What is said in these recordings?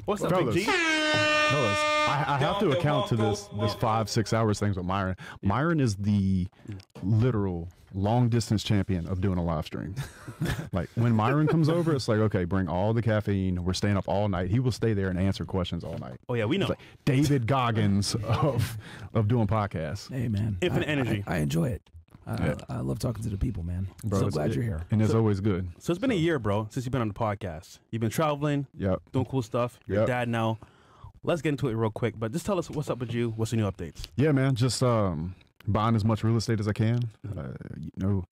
What's up, Big G? Fellas, I have to account to this 5-6 hours things with Myron. Myron is the literal long distance champion of doing a live stream. Like when Myron comes over, it's like, okay, bring all the caffeine. We're staying up all night. He will stay there and answer questions all night. Oh yeah, we know. It's like David Goggins of doing podcasts. Hey man, Infinite energy. I enjoy it. I love talking to the people, man. Bro, So glad you're here. And it's always good. So it's been a year, bro, since you've been on the podcast. You've been traveling, doing cool stuff. You're a dad now. Let's get into it real quick, but just tell us what's up with you. What's the new updates? Yeah, man, just buying as much real estate as I can. You know,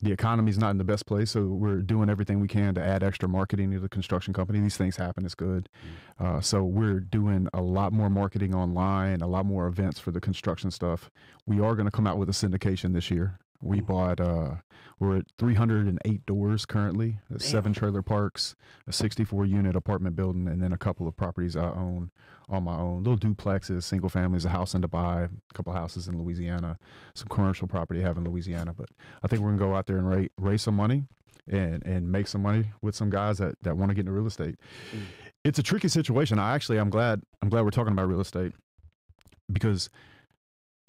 the economy's not in the best place, so we're doing everything we can to add extra marketing to the construction company. These things happen, it's good. So we're doing a lot more marketing online, a lot more events for the construction stuff. We are going to come out with a syndication this year. We bought, we're at 308 doors currently, 7 trailer parks, a 64-unit apartment building, and then a couple of properties I own on my own. Little duplexes, single families, a house in Dubai, a couple houses in Louisiana, some commercial property I have in Louisiana. But I think we're going to go out there and raise some money and make some money with some guys that want to get into real estate. It's a tricky situation. I'm glad we're talking about real estate because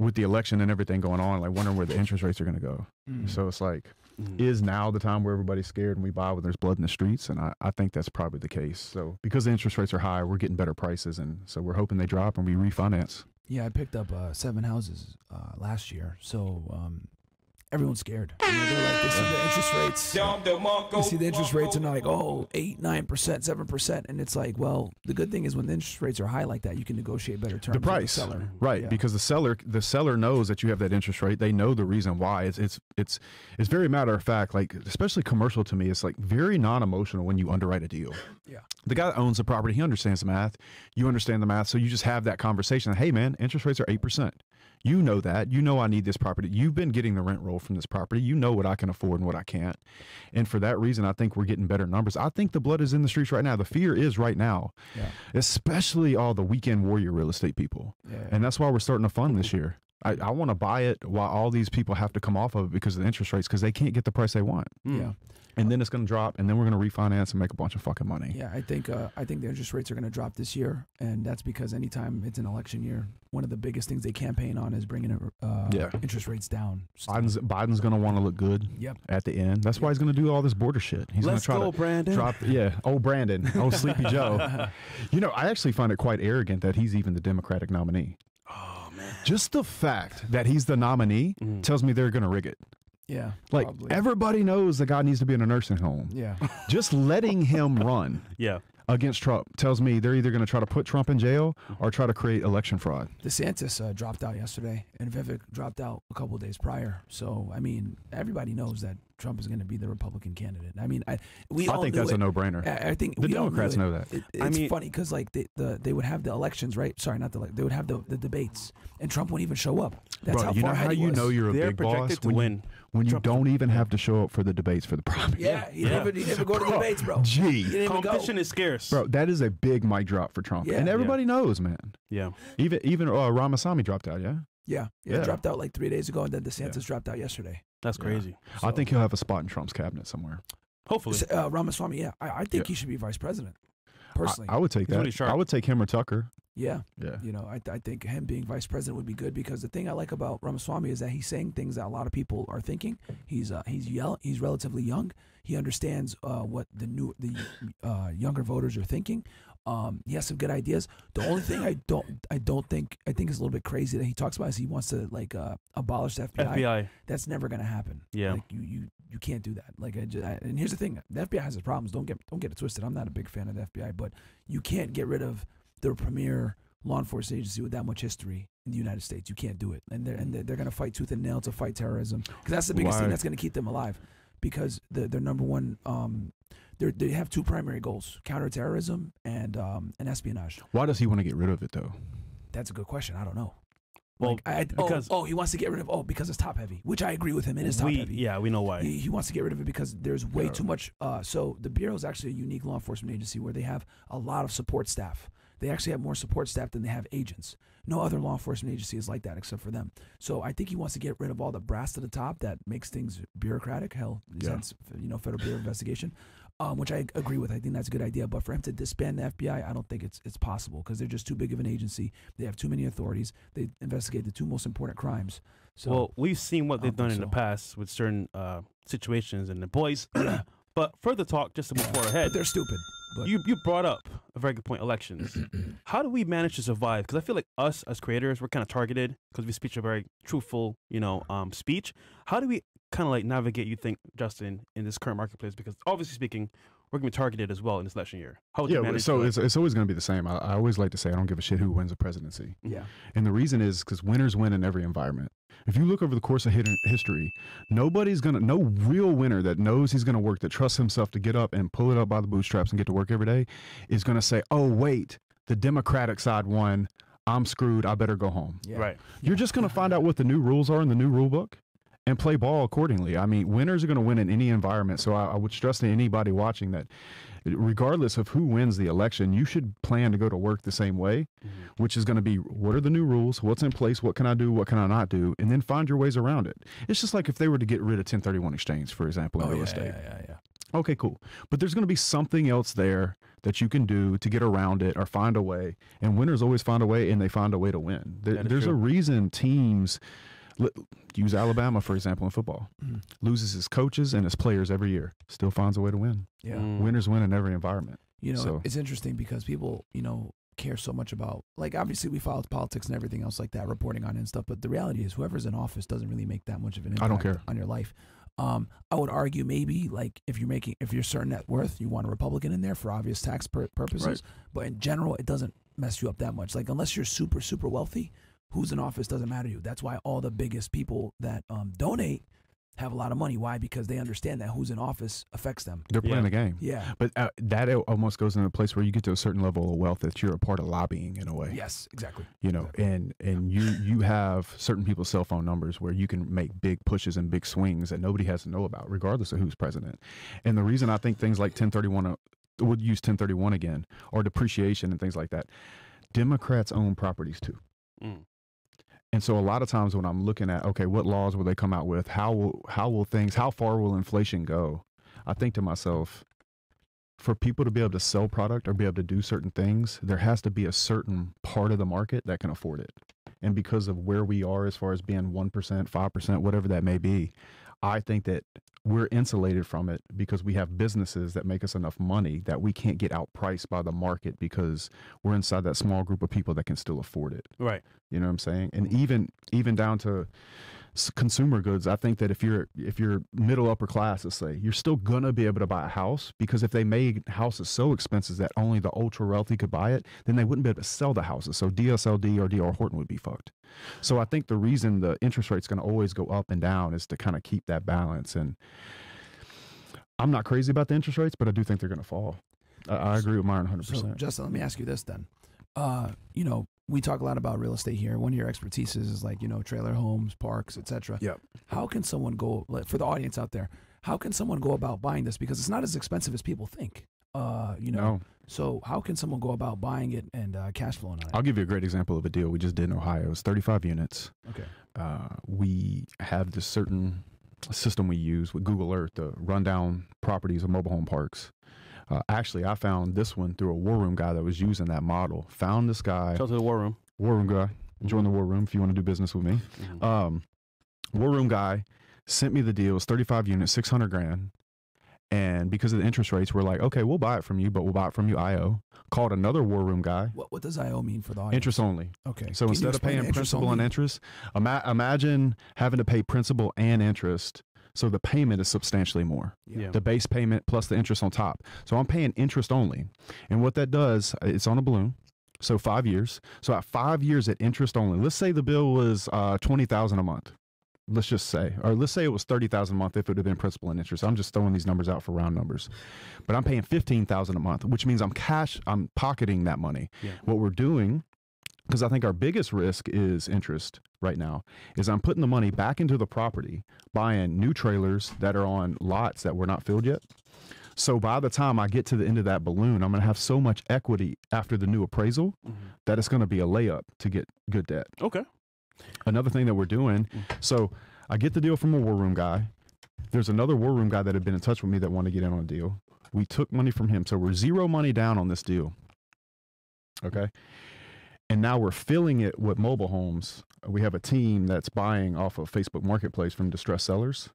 with the election and everything going on, like wondering where the interest rates are going to go. So it's like, is now the time where everybody's scared and we buy when there's blood in the streets? And I think that's probably the case. So because the interest rates are high, we're getting better prices. And so we're hoping they drop and we refinance. Yeah, I picked up 7 houses last year. So everyone's scared. You know, they're like, they see the interest rates. They see the interest rates and they're like, oh, 8, 9%, 7%. And it's like, well, the good thing is when the interest rates are high like that, you can negotiate better terms. The price, with the seller. Right? Yeah. Because the seller knows that you have that interest rate. They know the reason why. It's very matter of fact. Like especially commercial to me, it's like very non-emotional when you underwrite a deal. Yeah. The guy that owns the property, he understands the math. You understand the math, so you just have that conversation. Hey, man, interest rates are 8%. You know that. You know I need this property. You've been getting the rent roll from this property. You know what I can afford and what I can't. And for that reason, I think we're getting better numbers. I think the blood is in the streets right now. The fear is right now, especially all the weekend warrior real estate people. Yeah. And that's why we're starting a fund this year. I want to buy it while all these people have to come off of it because of the interest rates because they can't get the price they want. Yeah. And then it's going to drop, and then we're going to refinance and make a bunch of fucking money. Yeah, I think the interest rates are going to drop this year, and that's because anytime it's an election year, one of the biggest things they campaign on is bringing interest rates down. So Biden's going to want to look good at the end. That's why he's going to do all this border shit. He's going to try to Brandon. Brandon. Oh, Sleepy Joe. You know, I actually find it quite arrogant that he's even the Democratic nominee. Oh, man. Just the fact that he's the nominee tells me they're going to rig it. Yeah, like probably. Everybody knows the guy needs to be in a nursing home. Yeah, just letting him run. Against Trump tells me they're either going to try to put Trump in jail or try to create election fraud. DeSantis dropped out yesterday, and Vivek dropped out a couple of days prior. So I mean, everybody knows that Trump is going to be the Republican candidate. I mean, I think that's a no-brainer. I think the Democrats know that. It's funny because like they would have the elections, right? Sorry, not they would have the debates, and Trump wouldn't even show up. That's Bro, you know how you know you're a big boss when you don't even have to show up for the debates for the primary. Yeah, he didn't go to the debates, bro. Gee, competition is scarce, bro. That is a big mic drop for Trump, and everybody knows, man. Yeah, even Ramaswamy dropped out. Yeah, dropped out like 3 days ago, and then DeSantis dropped out yesterday. That's crazy. So, I think he'll have a spot in Trump's cabinet somewhere. Hopefully, Ramaswamy. Yeah, I think he should be vice president. Personally, I would take that. I would take him or Tucker. Yeah. You know, I think him being vice president would be good because the thing I like about Ramaswamy is that he's saying things that a lot of people are thinking. He's relatively young. He understands what the younger voters are thinking. He has some good ideas. The only thing I think is a little bit crazy that he talks about is he wants to like abolish the FBI. That's never going to happen. Yeah. Like you can't do that. Like and here's the thing: the FBI has its problems. Don't get it twisted. I'm not a big fan of the FBI, but you can't get rid of the premier law enforcement agency with that much history in the United States. You can't do it, and they're going to fight tooth and nail to fight terrorism because that's the biggest thing that's going to keep them alive. Because their number one, they have 2 primary goals: counterterrorism and espionage. Why does he want to get rid of it though? That's a good question. I don't know. Well, because he wants to get rid of because it's top heavy, which I agree with him. It is top heavy. Yeah, we know why. He wants to get rid of it because there's way too much. So the Bureau is actually a unique law enforcement agency where they have a lot of support staff. They actually have more support staff than they have agents. No other law enforcement agency is like that except for them. So I think he wants to get rid of all the brass to the top that makes things bureaucratic. Hell, since, Federal Bureau of Investigation. which I agree with. I think that's a good idea. But for him to disband the FBI, I don't think it's possible because they're just too big of an agency. They have too many authorities. They investigate the two most important crimes. So, well, we've seen what they've done in the past with certain situations and the boys. But further talk, just to move forward ahead. But they're stupid. But You brought up a very good point, elections. How do we manage to survive? Because I feel like us as creators, we're kind of targeted because we speak a very truthful, speech. How do we kind of like navigate, you think, Justin, in this current marketplace? Because obviously speaking, we're going to be targeted as well in this election year. How would you manage so it's always going to be the same. I always like to say I don't give a shit who wins the presidency. yeah. And the reason is because winners win in every environment. If you look over the course of history, no real winner that knows he's going to work, that trusts himself to get up and pull it up by the bootstraps and get to work every day, is going to say, oh, wait, the Democratic side won. I'm screwed. I better go home. Yeah. Right. You're just going to find out what the new rules are in the new rule book and play ball accordingly. I mean, winners are going to win in any environment. So I would stress to anybody watching that regardless of who wins the election, you should plan to go to work the same way, which is going to be, what are the new rules? What's in place? What can I do? What can I not do? And then find your ways around it. It's just like if they were to get rid of 1031 exchange, for example, in real estate. Yeah. Okay, cool. But there's going to be something else there that you can do to get around it or find a way. And winners always find a way, and they find a way to win. There's a reason teams, use Alabama, for example, in football, loses his coaches and his players every year, still finds a way to win. Yeah. Winners win in every environment. It's interesting because people, care so much about, like, obviously we follow politics and everything else like that, reporting on it and stuff. But the reality is whoever's in office doesn't really make that much of an impact I don't care. on your life. I would argue maybe like if you're certain net worth, you want a Republican in there for obvious tax purposes. Right. But in general, it doesn't mess you up that much. Like unless you're super, super wealthy, who's in office doesn't matter to you. That's why all the biggest people that donate have a lot of money. Why? Because they understand that who's in office affects them. They're playing the game. Yeah. But that almost goes into a place where you get to a certain level of wealth that you're a part of lobbying in a way. Yes, exactly. And you have certain people's cell phone numbers where you can make big pushes and big swings that nobody has to know about, regardless of who's president. And the reason I think things like 1031, would use 1031 again, or depreciation and things like that, Democrats own properties too. And so a lot of times when I'm looking at, okay, what laws will they come out with? How far will inflation go? I think to myself, for people to be able to sell product or be able to do certain things, there has to be a certain part of the market that can afford it. And because of where we are as far as being 1%, 5%, whatever that may be, I think that we're insulated from it because we have businesses that make us enough money that we can't get outpriced by the market because we're inside that small group of people that can still afford it. Right. You know what I'm saying? And even down to consumer goods, I think that if you're middle upper class, let's say, you're still gonna be able to buy a house because if they made houses so expensive that only the ultra wealthy could buy it, then they wouldn't be able to sell the houses. So DSLD or D.R. Horton would be fucked. So I think the reason the interest rate's gonna always go up and down is to kind of keep that balance. And I'm not crazy about the interest rates, but I do think they're gonna fall. I agree with Myron 100%. So Justin, let me ask you this then. We talk a lot about real estate here. One of your expertises is like, trailer homes, parks, etc. Yep. How can someone go, for the audience out there, how can someone go about buying this? Because it's not as expensive as people think. No. So how can someone go about buying it and cash flowing on it? I'll give you a great example of a deal we just did in Ohio. It's 35 units. Okay. We have this certain system we use with Google Earth to run down properties of mobile home parks. Actually, I found this one through a war room guy that was using that model. Found this guy. Shout out to the war room. War room guy. Join the war room if you want to do business with me. War room guy sent me the deal. It's 35 units, $600,000. And because of the interest rates, we're like, okay, we'll buy it from you, but we'll buy it from you IO. Called another war room guy. What does IO mean for the audience? Interest only. Okay. So instead of paying principal and interest, imagine having to pay principal and interest. So the payment is substantially more. Yeah. The base payment plus the interest on top. So I'm paying interest only. And what that does, it's on a balloon. So 5 years. So at 5 years at interest only, let's say the bill was $20,000 a month. Let's just say, or let's say it was $30,000 a month if it would have been principal and interest. I'm just throwing these numbers out for round numbers, but I'm paying $15,000 a month, which means I'm pocketing that money. Yeah. What we're doing, because I think our biggest risk is interest right now, is I'm putting the money back into the property, buying new trailers that are on lots that were not filled yet. So by the time I get to the end of that balloon, I'm going to have so much equity after the new appraisal that it's going to be a layup to get good debt. Okay. Another thing that we're doing, so I get the deal from a war room guy. There's another war room guy that had been in touch with me that wanted to get in on a deal. We took money from him. So we're zero money down on this deal. Okay. And now we're filling it with mobile homes. We have a team that's buying off of Facebook Marketplace from distressed sellers.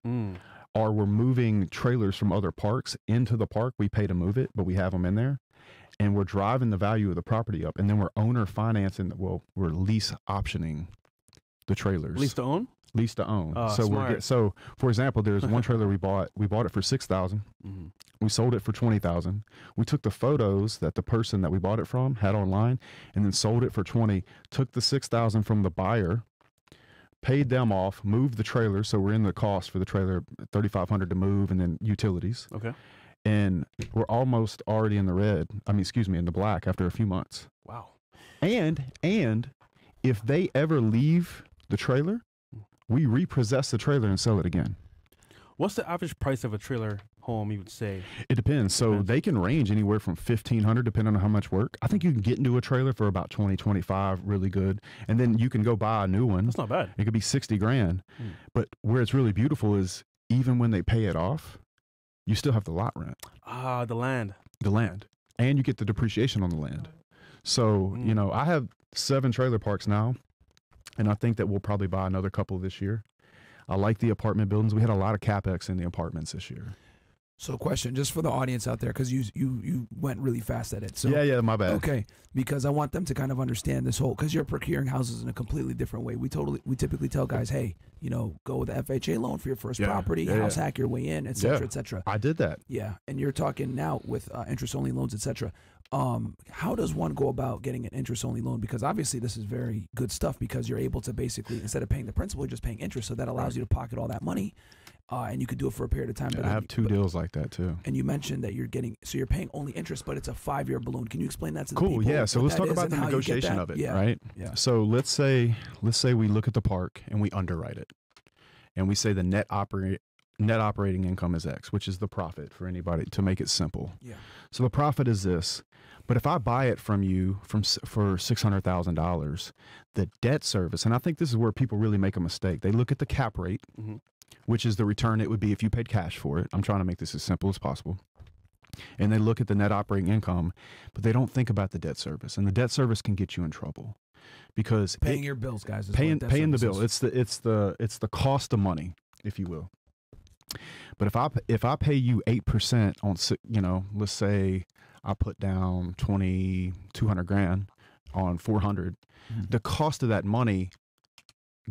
Or we're moving trailers from other parks into the park. We pay to move it, but we have them in there. And we're driving the value of the property up. And then we're owner financing. Well, we're lease optioning the trailers. Lease to own? Lease to own. So smart. so for example, there's one trailer we bought it for $6,000. We sold it for $20,000. We took the photos that the person that we bought it from had online and then sold it for $20,000, took the $6,000 from the buyer, paid them off, moved the trailer, so we're in the cost for the trailer $3,500 to move, and then utilities. Okay. And we're almost already in the red. In the black after a few months. Wow. And if they ever leave the trailer, we repossess the trailer and sell it again. What's the average price of a trailer home, you would say? It depends. So they can range anywhere from $1,500 depending on how much work. I think you can get into a trailer for about $20, $25, really good. And then you can go buy a new one. That's not bad. It could be $60,000. But where it's really beautiful is even when they pay it off, you still have the lot rent. The land. The land. And you get the depreciation on the land. So, you know, I have 7 trailer parks now. And I think that we'll probably buy another couple this year. I like the apartment buildings. We had a lot of CapEx in the apartments this year. So question, just for the audience out there, because you went really fast at it. So yeah, my bad. Okay, because I want them to kind of understand this whole, because you're procuring houses in a completely different way. We typically tell guys, hey, you know, go with the FHA loan for your first property, house hack your way in, et cetera, et cetera. I did that. Yeah, and you're talking now with interest-only loans, et cetera. How does one go about getting an interest-only loan? Because obviously this is very good stuff, because you're able to basically, instead of paying the principal, you're just paying interest. So that allows you to pocket all that money, and you could do it for a period of time. I have 2 deals like that too. And you mentioned that you're paying only interest, but it's a 5-year balloon. Can you explain that to the people? Cool. Yeah. So let's talk about the negotiation of it, right? Yeah. So let's say we look at the park and we underwrite it, and we say the net operating income is X, which is the profit for anybody, to make it simple. Yeah. So the profit is this. But if I buy it from you for $600,000, the debt service, and I think this is where people really make a mistake. They look at the cap rate, which is the return it would be if you paid cash for it. I'm trying to make this as simple as possible. And they look at the net operating income, but they don't think about the debt service. And the debt service can get you in trouble, because paying your bills, guys, is paying the bill. It's the cost of money, if you will. But if I pay you 8% on, you know, let's say I put down $200,000 on 400, the cost of that money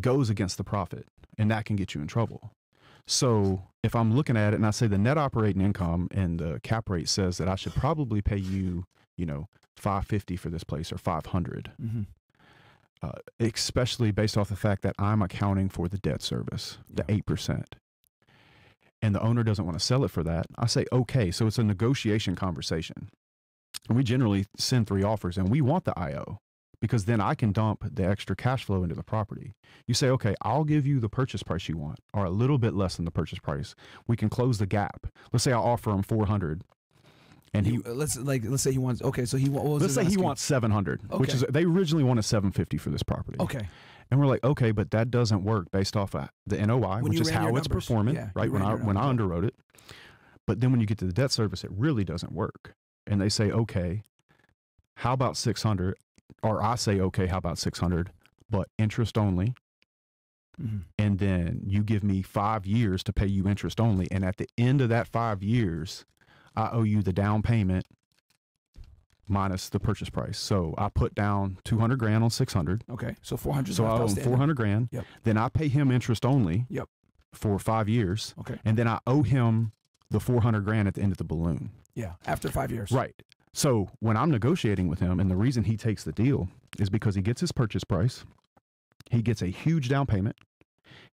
goes against the profit, and that can get you in trouble. So if I'm looking at it and I say the net operating income and the cap rate says that I should probably pay you, you know, $550 for this place, or $500, especially based off the fact that I'm accounting for the debt service, the 8%. And the owner doesn't want to sell it for that, I say, okay, so it's a negotiation conversation. And we generally send 3 offers, and we want the IO, because then I can dump the extra cash flow into the property. You say, okay, I'll give you the purchase price you want, or a little bit less than the purchase price. We can close the gap. Let's say I offer him 400, and let's say he wants, okay, so let's say he wants 700, which is, they originally wanted 750 for this property. Okay. And we're like, okay, but that doesn't work based off of the NOI, which is how it's performing, right? When I underwrote it. But then when you get to the debt service, it really doesn't work. And they say, okay, how about 600? Or I say, okay, how about 600, but interest only. And then you give me 5 years to pay you interest only. And at the end of that 5 years, I owe you the down payment minus the purchase price. So I put down $200,000 on 600. Okay. So 400. So I owe him $400,000. Yep. Then I pay him interest only. Yep. For 5 years. Okay. And then I owe him the $400,000 at the end of the balloon. Yeah. After 5 years. Right. So when I'm negotiating with him, and the reason he takes the deal is because he gets his purchase price. He gets a huge down payment.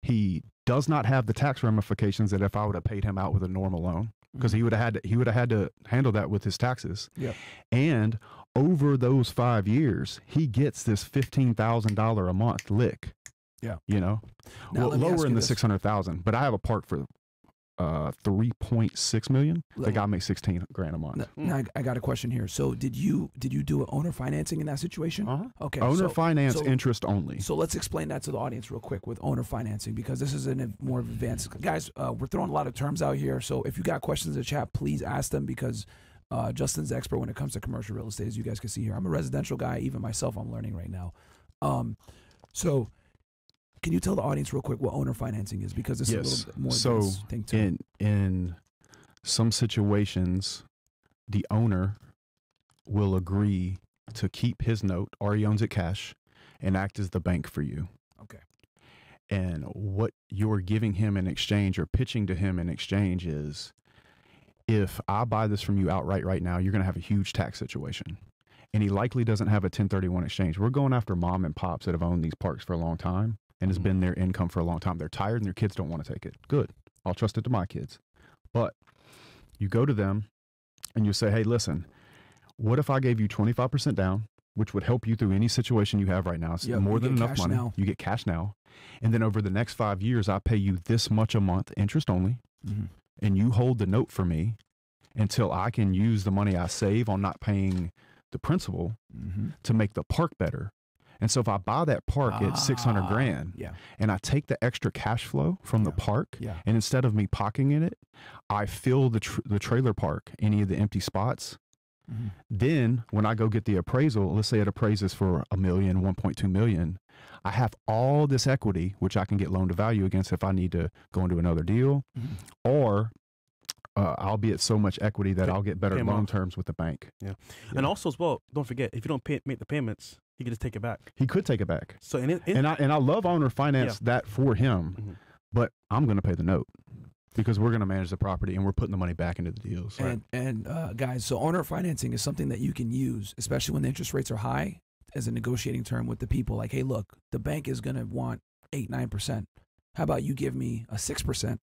He does not have the tax ramifications that if I would have paid him out with a normal loan, because he would have had to handle that with his taxes. Yep. And over those 5 years, he gets this $15,000 a month lick. Yeah. You know, now, lower in the 600,000. But I have a park for 3.6 million. The guy makes 16 grand a month. Now I got a question here. So did you do owner financing in that situation? Okay. Owner finance, interest only. So let's explain that to the audience real quick with owner financing, because this is more advanced. Guys, we're throwing a lot of terms out here. So if you got questions in the chat, please ask them, because Justin's the expert when it comes to commercial real estate, as you guys can see here. I'm a residential guy. Even myself, I'm learning right now. So can you tell the audience real quick what owner financing is? Because this is a little bit more advanced thing too. In some situations, the owner will agree to keep his note, or he owns it cash, and act as the bank for you. Okay. And what you're giving him in exchange, or pitching to him in exchange, is, if I buy this from you outright right now, you're going to have a huge tax situation. And he likely doesn't have a 1031 exchange. We're going after mom and pops that have owned these parks for a long time and has been their income for a long time. They're tired and their kids don't want to take it. Good. I'll trust it to my kids. But you go to them and you say, hey, listen, what if I gave you 25% down, which would help you through any situation you have right now? It's more than enough money. You get cash now. And then over the next 5 years, I pay you this much a month, interest only. And you hold the note for me until I can use the money I save on not paying the principal to make the park better. And so if I buy that park at 600 grand and I take the extra cash flow from the park, and instead of me pocketing it, I fill the trailer park, any of the empty spots. Then when I go get the appraisal, let's say it appraises for $1 million, 1.2 million, I have all this equity, which I can get loan to value against if I need to go into another deal, or I'll be at so much equity that I'll get better loan terms with the bank. And also as well, don't forget, if you don't make the payments, he could just take it back. He could take it back. So and I love owner finance that for him, but I'm going to pay the note because we're going to manage the property and we're putting the money back into the deals. And guys, so owner financing is something that you can use, especially when the interest rates are high, as a negotiating term with the people. Like, hey, look, the bank is going to want 8-9%. How about you give me a 6%?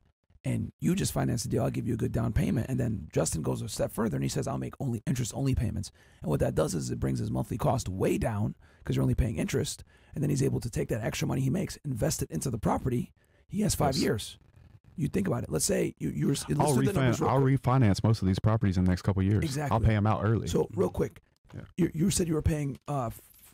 And you just finance the deal, I'll give you a good down payment. And then Justin goes a step further and he says, I'll make only interest-only payments. And what that does is it brings his monthly cost way down because you're only paying interest. And then he's able to take that extra money he makes, invest it into the property. He has 5 years. You think about it. Let's say I'll refinance most of these properties in the next couple of years. Exactly. I'll pay them out early. So real quick, you said you were paying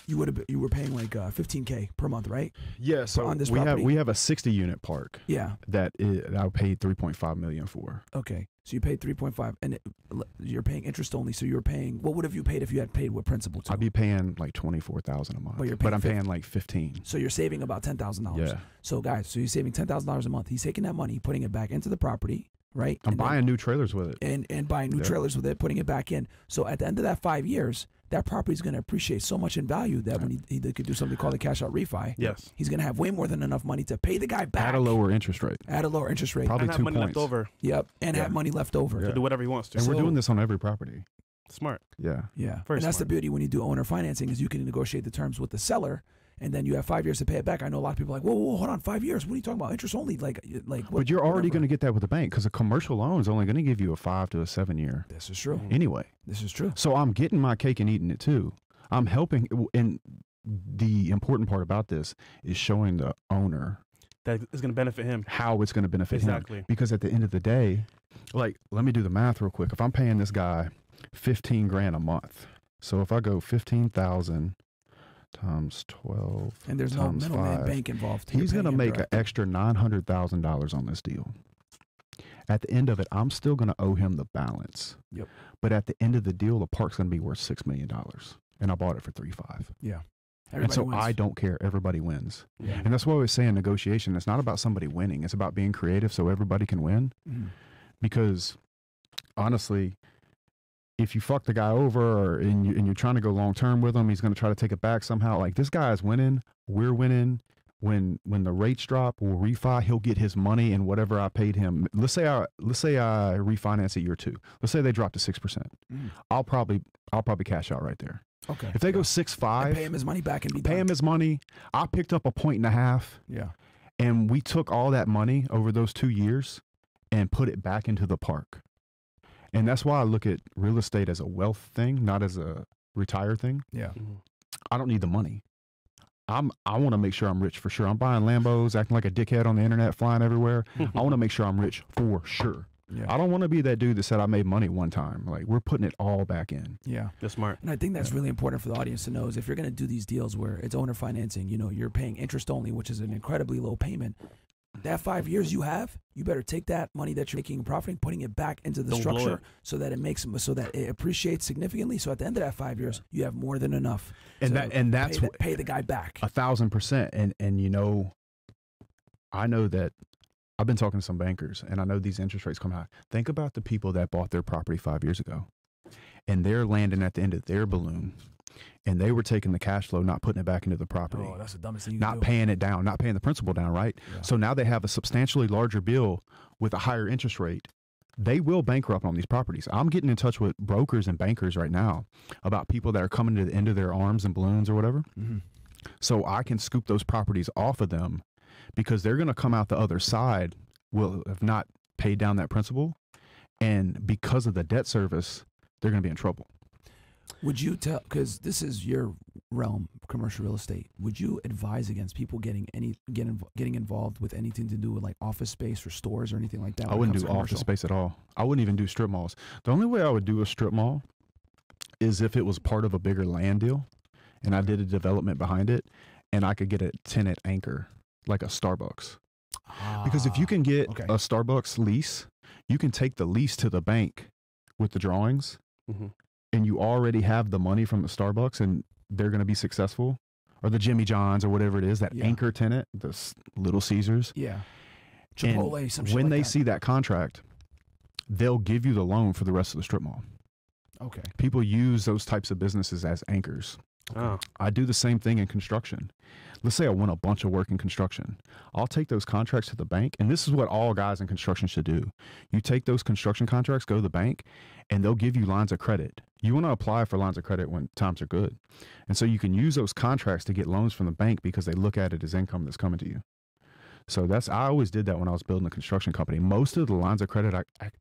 you were paying like $15K per month, right? Yeah. So on this we have a 60-unit park. Yeah. That I paid $3.5 million for. Okay. So you paid 3.5, and you're paying interest only. So you're paying. What would have you paid if you had paid with principal too? I'd be paying like $24,000 a month. But I'm paying like 15. So you're saving about $10,000. Yeah. So guys, you're saving $10,000 a month. He's taking that money, putting it back into the property, right? I'm buying new trailers with it. And buying new trailers with it, putting it back in. So at the end of that 5 years, that property is going to appreciate so much in value that when he could do something called a cash out refi, he's going to have way more than enough money to pay the guy back. At a lower interest rate. and Probably 2 have money points. left over. Yep. And have money left over. To do whatever he wants to. And we're doing this on every property. Smart. Yeah. And that's the beauty when you do owner financing is you can negotiate the terms with the seller. And then you have 5 years to pay it back. I know a lot of people are like, whoa, hold on, 5 years? What are you talking about? Interest only? Like. But you're already going to get that with the bank because a commercial loan is only going to give you a 5 to a 7 year. This is true. Anyway. This is true. So I'm getting my cake and eating it too. I'm helping. And the important part about this is showing the owner that is going to benefit him. How it's going to benefit him. Because at the end of the day, like, let me do the math real quick. If I'm paying this guy 15 grand a month, so if I go 15,000 times 12 and there's no middleman bank involved, he's going to make an extra $900,000 on this deal. At the end of it, I'm still going to owe him the balance. Yep. But at the end of the deal, the park's going to be worth $6 million, and I bought it for 3.5. Yeah. And so wins. I don't care. Everybody wins. Yeah. And that's why I was saying negotiation. It's not about somebody winning. It's about being creative so everybody can win. Because honestly, if you fuck the guy over and you're trying to go long term with him, he's going to try to take it back somehow. Like, this guy is winning. We're winning. When the rates drop, we'll refi. He'll get his money and whatever I paid him. Let's say I refinance at year 2. Let's say they drop to 6%. I'll probably cash out right there. Okay. If they go 6.5, pay him his money back and be pay done. him his money. I picked up 1.5 points. Yeah. And we took all that money over those 2 years and put it back into the park. And that's why I look at real estate as a wealth thing, not as a retire thing. Yeah. I don't need the money. I want to make sure I'm rich for sure. I'm buying Lambos, acting like a dickhead on the internet, flying everywhere. I want to make sure I'm rich for sure. Yeah. I don't want to be that dude that said I made money one time. Like, we're putting it all back in. Yeah. That's smart. And I think that's really important for the audience to know is if you're going to do these deals where it's owner financing, you know, you're paying interest only, which is an incredibly low payment. That 5 years you have, you better take that money that you're making and profiting, putting it back into the Don't blow structure it. so that it appreciates significantly. So at the end of that 5 years, you have more than enough. And to that's pay the guy back. 1,000%. And you know, I know that I've been talking to some bankers, and I know these interest rates come high. Think about the people that bought their property 5 years ago, and they're landing at the end of their balloon, and they were taking the cash flow, not putting it back into the property. Oh, that's the dumbest thing you Not can do. paying it down, not paying the principal down, right? Yeah. So now they have a substantially larger bill with a higher interest rate. They will bankrupt on these properties. I'm getting in touch with brokers and bankers right now about people that are coming to the end of their arms and balloons or whatever. Mm-hmm. So I can scoop those properties off of them because they're going to come out the other side, will have not paid down that principal. And because of the debt service, they're going to be in trouble. Would you tell, because this is your realm, commercial real estate, would you advise against people getting involved with anything to do with like office space or stores or anything like that? I wouldn't do office space at all. I wouldn't even do strip malls. The only way I would do a strip mall is if it was part of a bigger land deal and I did a development behind it and I could get a tenant anchor like a Starbucks. Because if you can get a Starbucks lease, you can take the lease to the bank with the drawings and you already have the money from the Starbucks and they're going to be successful, or the Jimmy John's or whatever it is, that anchor tenant, the Little Caesars. Yeah. Chipotle, some shit when like they that. see that contract, they'll give you the loan for the rest of the strip mall. Okay. People use those types of businesses as anchors. Oh. I do the same thing in construction. Let's say I want a bunch of work in construction. I'll take those contracts to the bank, and this is what all guys in construction should do. You take those construction contracts, go to the bank, and they'll give you lines of credit. You want to apply for lines of credit when times are good. And so you can use those contracts to get loans from the bank because they look at it as income that's coming to you. So I always did that when I was building a construction company. Most of the lines of credit,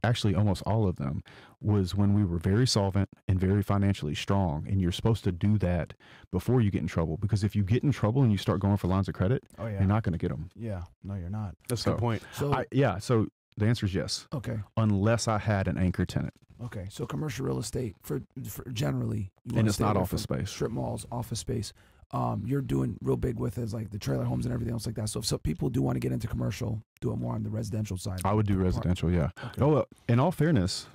actually almost all of them, was when we were very solvent and very financially strong. And you're supposed to do that before you get in trouble, because if you get in trouble and you start going for lines of credit, you're not going to get them. Yeah. No, you're not. That's a good point. So So the answer is yes. Okay. Unless I had an anchor tenant. Okay. So commercial real estate for generally, you And wanna it's stay not away office from space. strip malls, office space. You're doing real big with is like the trailer homes and everything else like that. So if some people do want to get into commercial, do it more on the residential side. I would do residential, yeah. Okay. Oh, in all fairness,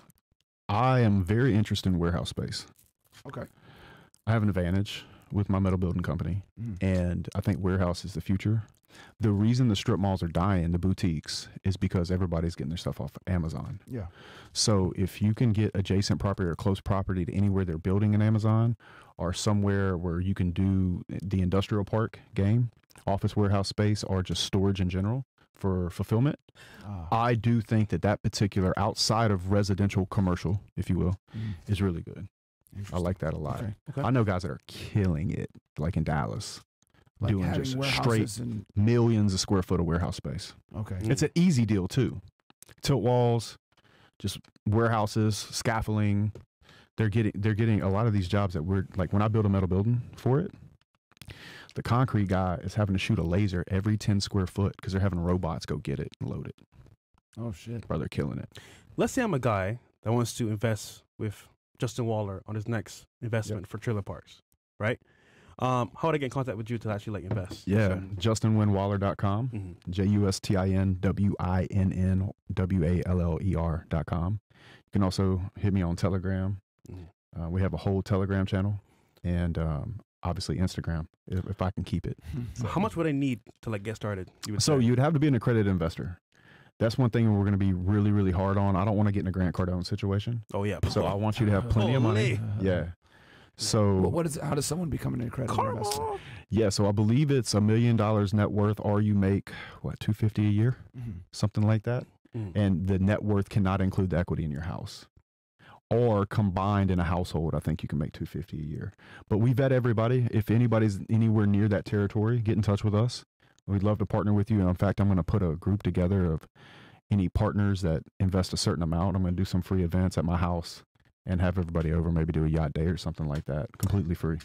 I am very interested in warehouse space. Okay. I have an advantage with my metal building company, and I think warehouse is the future. The reason the strip malls are dying, the boutiques, is because everybody's getting their stuff off Amazon. Yeah. So if you can get adjacent property or close property to anywhere they're building in Amazon, or somewhere where you can do the industrial park game, office warehouse space, or just storage in general for fulfillment, I do think that particular outside of residential commercial, if you will, is really good. I like that a lot. Okay. I know guys that are killing it, like in Dallas, Like doing having just warehouses straight and millions of square foot of warehouse space. okay. It's an easy deal too. Tilt walls, just warehouses, scaffolding. They're getting a lot of these jobs that we're like, when I build a metal building for it, the concrete guy is having to shoot a laser every 10 square foot because they're having robots go get it and load it. Oh shit. Bro, they're killing it. Let's say I'm a guy that wants to invest with Justin Waller on his next investment for trailer parks, right? How would I get in contact with you to actually invest? Yeah, justinwinwaller.com, JustinWinwaller.com. You can also hit me on Telegram. We have a whole Telegram channel, and obviously Instagram, if I can keep it. So how much would I need to get started? You'd have to be an accredited investor. That's one thing we're going to be really, really hard on. I don't want to get in a Grant Cardone situation. Oh yeah. So I want you to have plenty of money. Yeah. So how does someone become an accredited investor? Yeah, so I believe it's $1 million net worth, or you make what, $250 a year, something like that. And the net worth cannot include the equity in your house, or combined in a household. I think you can make $250 a year. But we vet everybody. If anybody's anywhere near that territory, get in touch with us. We'd love to partner with you. And in fact, I'm going to put a group together of any partners that invest a certain amount. I'm going to do some free events at my house and have everybody over, maybe do a yacht day or something like that, completely free.